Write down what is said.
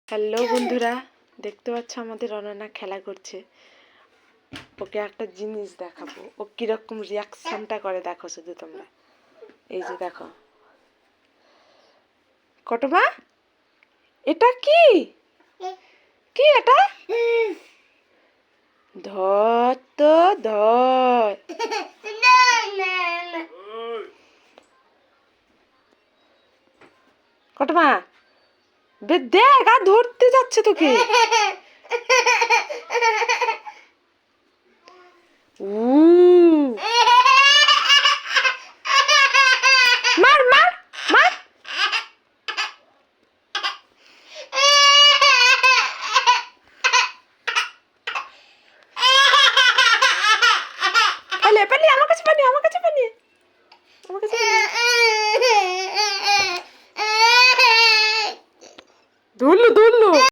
Hello বন্ধুরা, দেখতে পাচ্ছ আমাদের অনন্যা খেলা করছে। ওকে একটা জিনিস দেখাবো, ও কিরকম রিয়াকশনটা করে দেখো শুধু তোমরা। এই যে দেখো কটমা, এটা কি কি এটা? ধর তো ধর। কটমা দেখ, আর ধরতে যাচ্ছে তোকে। মার মার মার। পালিয়ে পালিয়ে আমার কাছে পালিয়ে, আমার কাছে পালিয়ে, আমার কাছে ধরলো ধরলো।